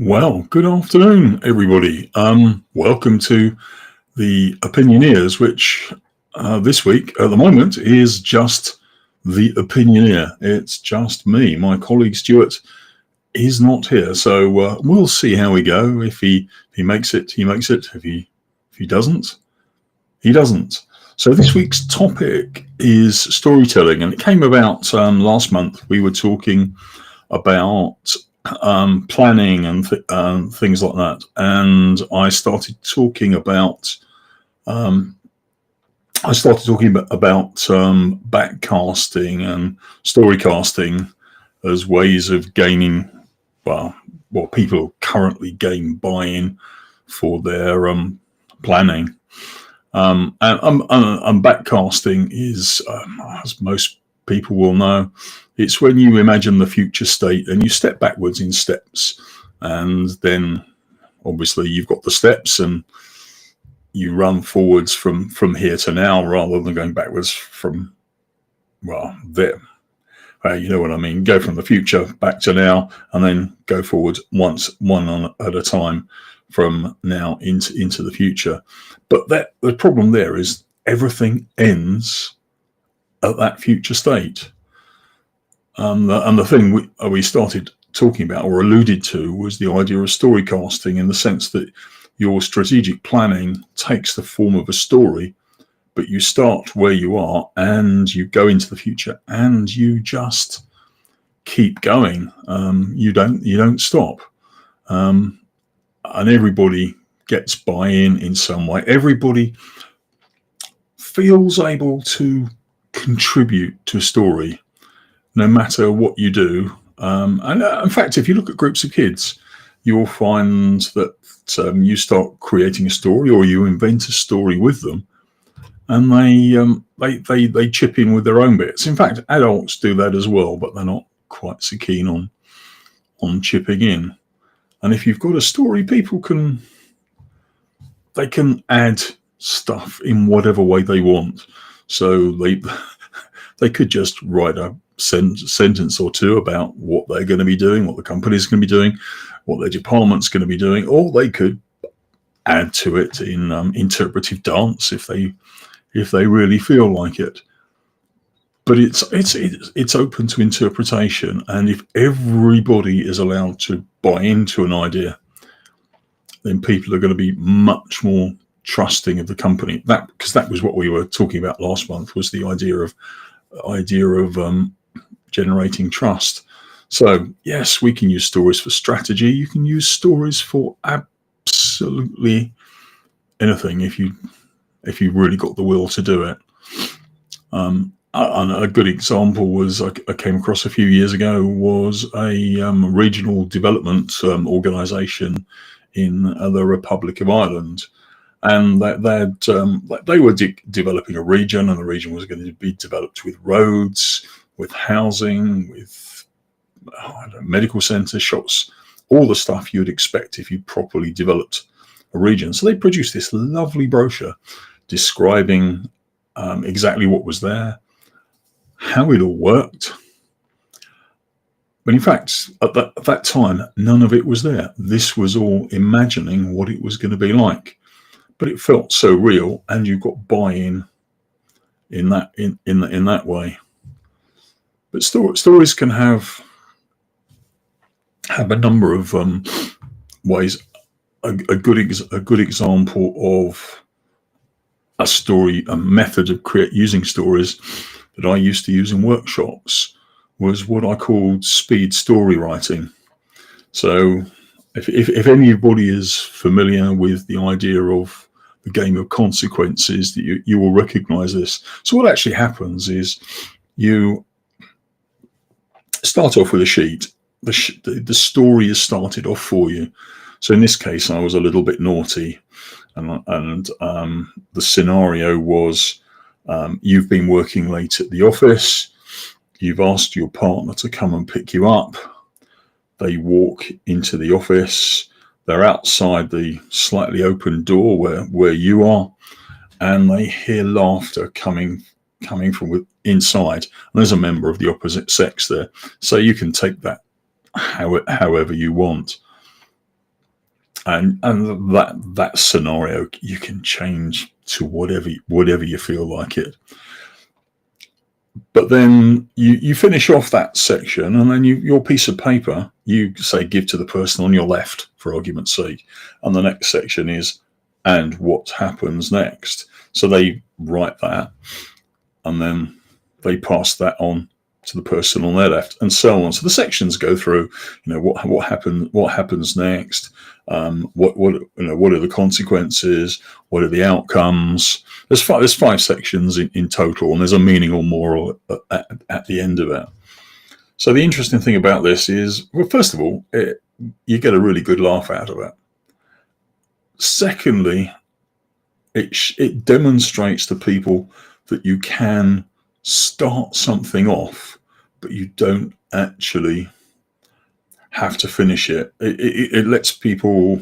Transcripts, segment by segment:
Well, good afternoon, everybody. Welcome to the Opinioneers, which this week at the moment is just the Opinioneer. It's just me. My colleague Stuart is not here, so we'll see how we go. If he makes it, he makes it. If he doesn't, he doesn't. So this week's topic is storytelling, and it came about last month. We were talking about planning and things like that, and I started talking about backcasting and storycasting as ways of gaining what people currently gain buy-in for their planning. And backcasting is, as most people will know, it's when you imagine the future state and you step backwards in steps, and then obviously you've got the steps and you run forwards from here to now rather than going backwards from there. You know what I mean? Go from the future back to now, and then go forward one at a time from now into the future. But the problem there is everything ends at that future state. And the thing we started talking about or alluded to was the idea of storycasting, in the sense that your strategic planning takes the form of a story, but you start where you are and you go into the future and you just keep going. You don't stop. And everybody gets buy-in in some way. Everybody feels able to contribute to a story, no matter what you do. And in fact, if you look at groups of kids, you'll find that you start creating a story, or you invent a story with them, and they chip in with their own bits. In fact, adults do that as well, but they're not quite so keen on chipping in. And if you've got a story, people can add stuff in whatever way they want. So they could just write a sentence or two about what they're going to be doing, what the company's going to be doing, what their department's going to be doing, or they could add to it in interpretive dance if they really feel like it. But it's open to interpretation, and if everybody is allowed to buy into an idea, then people are going to be much more trusting of the company. Because that was what we were talking about last month, was the idea of generating trust. So yes, we can use stories for strategy. You can use stories for absolutely anything if you really got the will to do it. And a good example was I came across a few years ago was a regional development organisation in the Republic of Ireland, and they were developing a region, and the region was going to be developed with roads, with housing, with medical centres, shops, all the stuff you'd expect if you properly developed a region. So they produced this lovely brochure describing exactly what was there, how it all worked. But in fact, at that time, none of it was there. This was all imagining what it was going to be like. But it felt so real, and you got buy-in in that way. But stories can have a number of ways. A good example of a method of using stories that I used to use in workshops was what I called speed story writing. So if anybody is familiar with the idea of the game of consequences, you will recognize this. So what actually happens is you start off with a sheet. The story is started off for you. So in this case, I was a little bit naughty, and the scenario was you've been working late at the office. You've asked your partner to come and pick you up. They walk into the office. They're outside the slightly open door where you are, and they hear laughter coming from inside. And there's a member of the opposite sex there. So you can take that however you want. and that scenario you can change to whatever you feel like it. But then you finish off that section, and then your piece of paper, you say give to the person on your left, for argument's sake, and the next section is, and what happens next. So they write that, and then they pass that on to the person on their left, and so on. So the sections go through, what happens next, what are the consequences, what are the outcomes. There's five sections in total, and there's a meaning or moral at the end of it. So the interesting thing about this is, well, first of all, you get a really good laugh out of it. Secondly, it demonstrates to people that you can start something off, but you don't actually have to finish it. It lets people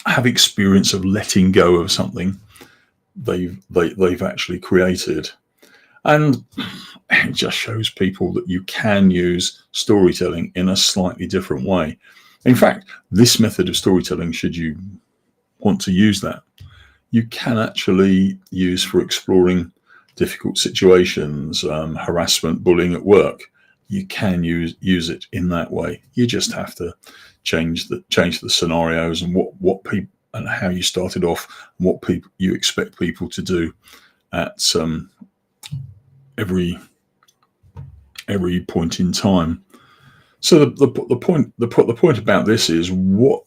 have experience of letting go of something they've actually created, and it just shows people that you can use storytelling in a slightly different way. In fact, this method of storytelling, should you want to use that, you can actually use for exploring difficult situations, harassment, bullying at work. You can use it in that way. You just have to change the scenarios and what people and how you started off, and what you expect people to do at every point in time. So the point about this is, what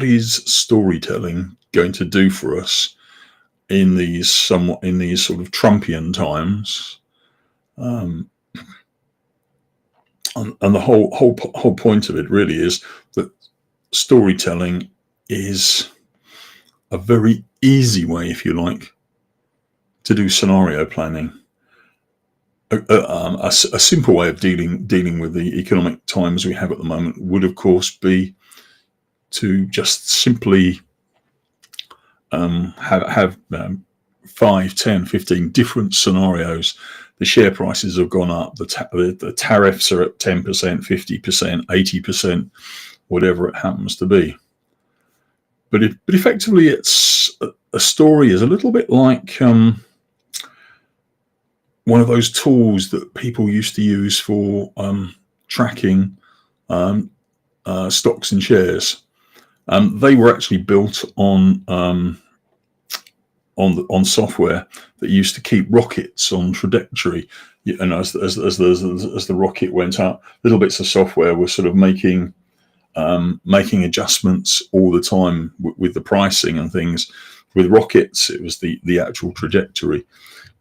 is storytelling going to do for us in these sort of Trumpian times? And the whole point of it really is that storytelling is a very easy way, if you like, to do scenario planning. A simple way of dealing with the economic times we have at the moment would, of course, be to just simply have 5, 10, 15 different scenarios. The share prices have gone up, the tariffs are at 10%, 50%, 80%, whatever it happens to be. But effectively, it's a story is a little bit like one of those tools that people used to use for tracking stocks and shares. They were actually built on software that used to keep rockets on trajectory. And as the rocket went up, little bits of software were sort of making adjustments all the time with the pricing and things. With rockets, it was the actual trajectory.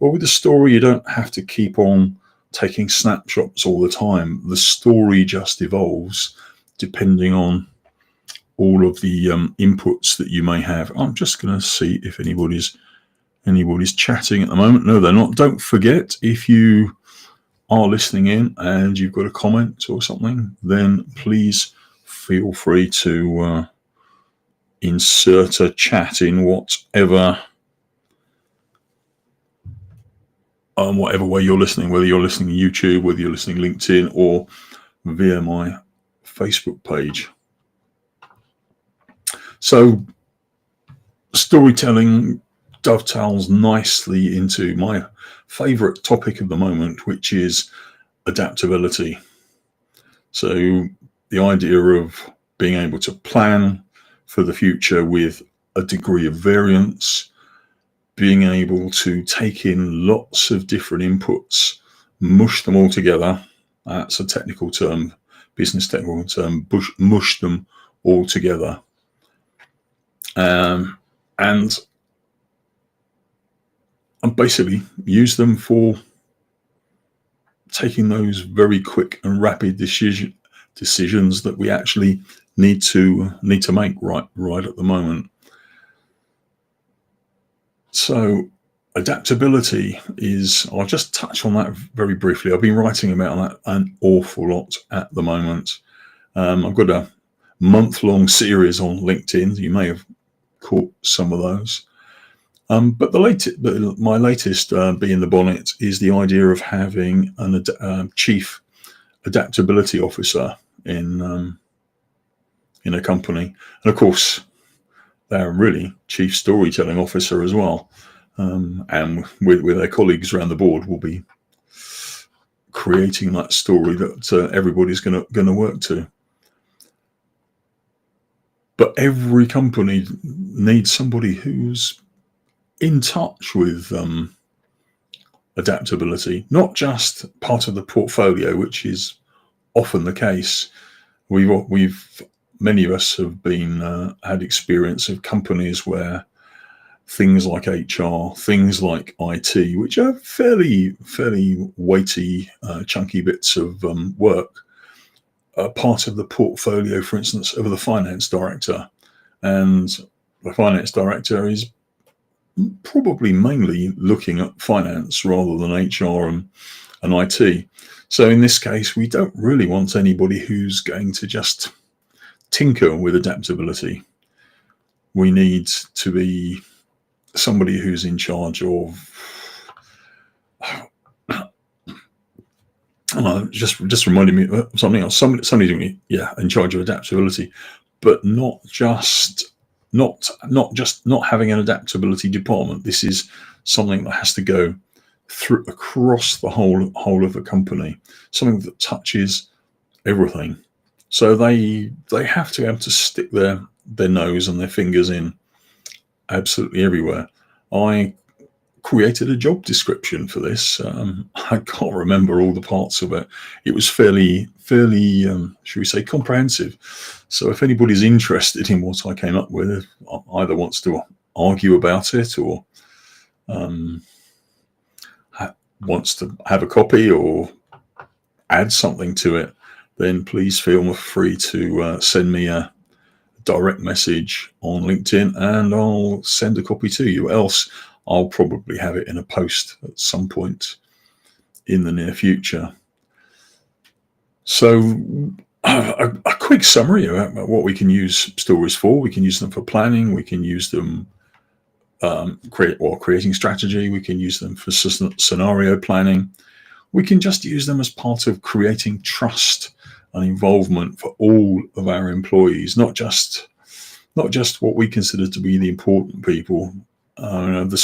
Well, with the story, you don't have to keep on taking snapshots all the time. The story just evolves depending on all of the inputs that you may have. I'm just going to see if anybody's chatting at the moment. No, they're not. Don't forget, if you are listening in and you've got a comment or something, then please feel free to insert a chat in whatever way you're listening, whether you're listening to YouTube, whether you're listening LinkedIn, or via my Facebook page. So storytelling dovetails nicely into my favorite topic of the moment, which is adaptability. So the idea of being able to plan for the future with a degree of variance, being able to take in lots of different inputs, mush them all together. That's a technical term, business technical term, mush them all together. And basically use them for taking those very quick and rapid decisions that we actually need to make right at the moment. So adaptability is, I'll just touch on that very briefly. I've been writing about that an awful lot at the moment. I've got a month-long series on LinkedIn. You may have caught some of those. But my latest bee in the bonnet is the idea of having a chief adaptability officer in in a company. And of course, they're really chief storytelling officer as well. And with their colleagues around the board, will be creating that story that everybody's going to work to. But every company needs somebody who's in touch with adaptability, not just part of the portfolio, which is often the case. Many of us have been had experience of companies where things like HR, things like IT, which are fairly weighty, chunky bits of work, are part of the portfolio, for instance, of the finance director. And the finance director is probably mainly looking at finance rather than HR and IT. So in this case, we don't really want anybody who's going to just tinker with adaptability. We need to be somebody who's in charge of just reminded me of something else. Somebody doing in charge of adaptability, but not having an adaptability department. This is something that has to go through across the whole of the company, something that touches everything. So they have to be able to stick their nose and their fingers in absolutely everywhere. I created a job description for this. I can't remember all the parts of it. It was fairly, should we say, comprehensive. So if anybody's interested in what I came up with, either wants to argue about it or wants to have a copy or add something to it, then please feel free to send me a direct message on LinkedIn and I'll send a copy to you. Else I'll probably have it in a post at some point in the near future. So a quick summary about what we can use stories for. We can use them for planning. We can use them creating strategy. We can use them for scenario planning. We can just use them as part of creating trust and involvement for all of our employees, not just what we consider to be the important people. The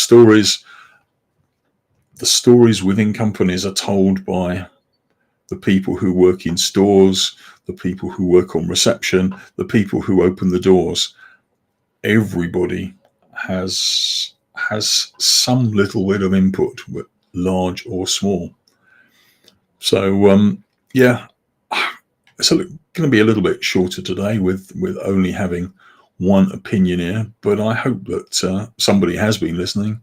stories within companies are told by the people who work in stores, the people who work on reception, the people who open the doors. Everybody has some little bit of input, large or small. So it's going to be a little bit shorter today with only having one opinioneer, but I hope that somebody has been listening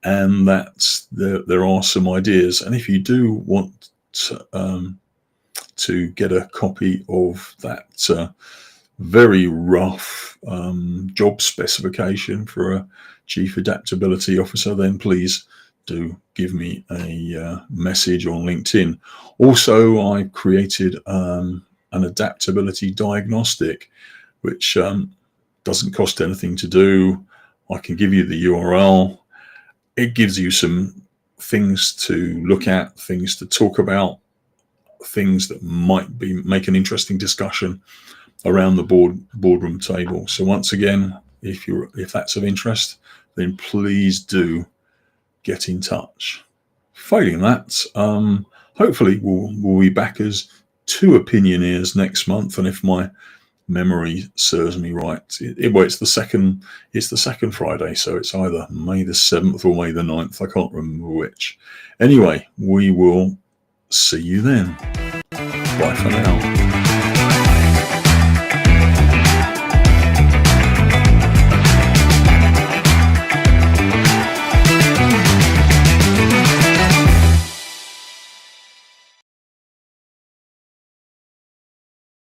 and that there are some ideas. And if you do want to get a copy of that very rough job specification for a chief adaptability officer, then please do give me a message on LinkedIn. Also, I created an adaptability diagnostic, which doesn't cost anything to do. I can give you the URL. It gives you some things to look at, things to talk about, things that might make an interesting discussion around the boardroom table. So once again, if that's of interest, then please do get in touch. Failing that, hopefully we'll be back as two opinioneers next month, and if my memory serves me right, it's the second Friday, so it's either May the 7th or May the 9th. I can't remember which. Anyway, we will see you then. Bye for now.